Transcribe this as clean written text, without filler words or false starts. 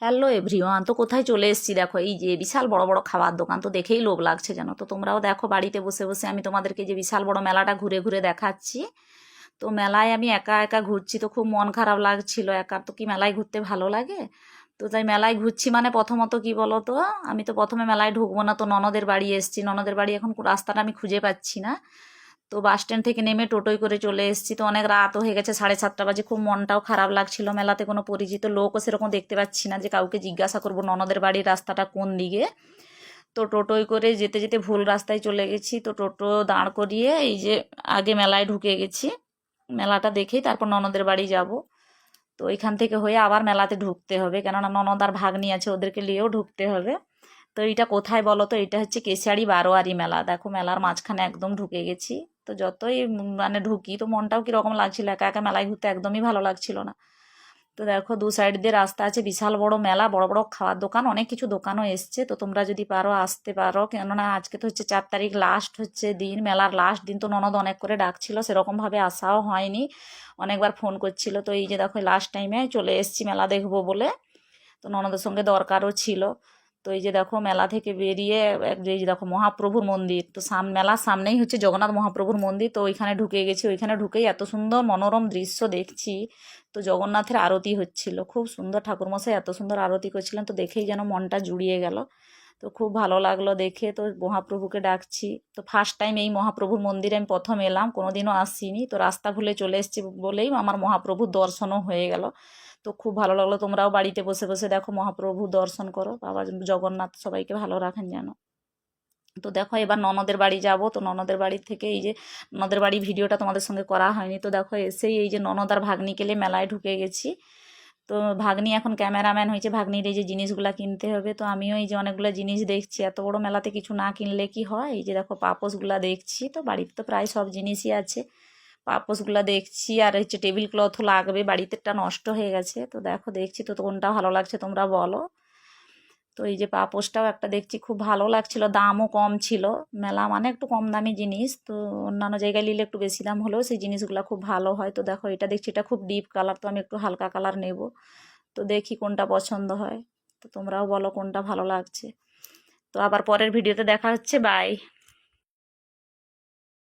Hello everyone, তো কোথায় চলে এসেছি দেখো, এই যে বিশাল বড় বড় খাবার দোকান, তো দেখেই লোভ লাগছে জানো। তো তোমরাও দেখো, বাড়িতে বসে বসে আমি তোমাদেরকে যে বিশাল বড় মেলাটা ঘুরে ঘুরে দেখাচ্ছি। তো মেলায় আমি একা একা ঘুরছি, তো খুব মন খারাপ লাগছিল, একা তো কি মেলায় ঘুরতে ভালো লাগে। তো তাই মেলায় ঘুরছি, মানে প্রথমত কি বলো তো, আমি তো প্রথমে মেলায় ঢুকবো না, তো ননদের বাড়ি এসেছি। ননদের বাড়ি এখন রাস্তাটা আমি খুঁজে পাচ্ছি না। তো বাস স্ট্যান্ড থেকে নেমে টোটোয় করে চলে এসেছি। তো অনেক রাতও হয়ে গেছে, 7:30 বাজে। খুব মনটাও খারাপ লাগছিল, মেলাতে কোনো পরিচিত লোকও সেরকম দেখতে পাচ্ছি না যে কাউকে জিজ্ঞাসা করবো ননদের বাড়ির রাস্তাটা কোন দিকে। তো টোটোয় করে যেতে যেতে ভুল রাস্তায় চলে গেছি। তো টোটো দাঁড় করিয়ে এই যে আগে মেলায় ঢুকে গেছি। মেলাটা দেখেই তারপর ননদের বাড়ি যাব। তো এখান থেকে হয়ে আবার মেলাতে ঢুকতে হবে, কেননা ননদ আর ভাগ্নি আছে, ওদেরকে নিয়েও ঢুকতে হবে। তো এইটা কোথায় বলো তো, এটা হচ্ছে কেশিয়াড়ি বারোয়ারি মেলা। দেখো মেলার মাঝখানে একদম ঢুকে গেছি। তো যতই মানে ঢুকি, তো মনটাও কিরকম লাগছিল, একা একা মেলায় ঘুরতে একদমই ভালো লাগছিল না। তো দেখো দু সাইড দিয়ে রাস্তা আছে, বিশাল বড় মেলা, বড় বড় খাওয়ার দোকান, অনেক কিছু দোকানও এসছে। তো তোমরা যদি পারো আসতে পারো, কেননা আজকে তো হচ্ছে 4 তারিখ, লাস্ট হচ্ছে দিন, মেলার লাস্ট দিন। তো ননদ অনেক করে ডাকছিল, সেরকমভাবে আসাও হয়নি, অনেকবার ফোন করছিল। তো এই যে দেখো লাস্ট টাইমে চলে এসছি মেলা দেখবো বলে। তো ননদের সঙ্গে দরকারও ছিল। তো এই যে দেখো মেলা থেকে বেরিয়ে এই যে দেখো মহাপ্রভুর মন্দির, তো মেলার সামনেই হচ্ছে জগন্নাথ মহাপ্রভুর মন্দির। তো ওইখানে ঢুকে গেছি, ওইখানে ঢুকেই এত সুন্দর মনোরম দৃশ্য দেখছি। তো জগন্নাথের আরতি হচ্ছিল, খুব সুন্দর, ঠাকুরমশাই এত সুন্দর আরতি করছিলেন, তো দেখেই যেন মনটা জুড়িয়ে গেল। তো খুব ভালো লাগলো দেখে। তো মহাপ্রভুকে ডাকছি। তো ফার্স্ট টাইম এই মহাপ্রভুর মন্দিরে আমি প্রথম এলাম, কোনোদিনও আসিনি। তো রাস্তা ভুলে চলে এসেছি বলেই আমার মহাপ্রভুর দর্শনও হয়ে গেল। তো খুব ভালো লাগলো। তোমরাও বাড়িতে বসে বসে দেখো, মহাপ্রভু দর্শন করো, বাবা জগন্নাথ সবাইকে ভালো রাখেন যেন। তো দেখো এবার ননদের বাড়ি যাব। তো ননদের বাড়ি থেকে এই যে ননদের বাড়ি ভিডিওটা তোমাদের সঙ্গে করা হয়নি। তো দেখো এসেই এই যে ননদ আর ভাগ্নিকে নিয়ে মেলায় ঢুকে গেছি। তো ভাগ্নি এখন ক্যামেরাম্যান হয়েছে, ভাগ্নির এই যে জিনিসগুলা কিনতে হবে। তো আমিও এই যে অনেকগুলো জিনিস দেখছি, এত বড় মেলাতে কিছু না কিনলে কি হয়। এই যে দেখো পাপোশগুলা দেখছি, তো বাড়িতে তো প্রায় সব জিনিসই আছে। পাপোশগুলা দেখছি, আর হচ্ছে টেবিল ক্লথও লাগবে, বাড়িতেটা নষ্ট হয়ে গেছে। তো দেখো দেখছি, তো কোনটা ভালো লাগছে তোমরা বলো। তো এই যে পাপোশটাও একটা দেখছি, খুব ভালো লাগছিল, দামও কম ছিল। মেলা মানে একটু কম দামি জিনিস, তো অন্যান্য জায়গায় নিলে একটু বেশি দাম হলেও সেই জিনিসগুলো খুব ভালো হয়। তো দেখো এটা দেখছি, এটা খুব ডিপ কালার, তো আমি একটু হালকা কালার নেব। তো দেখি কোনটা পছন্দ হয়। তো তোমরাও বলো কোনটা ভালো লাগছে। তো আবার পরের ভিডিওতে দেখা হচ্ছে, বাই।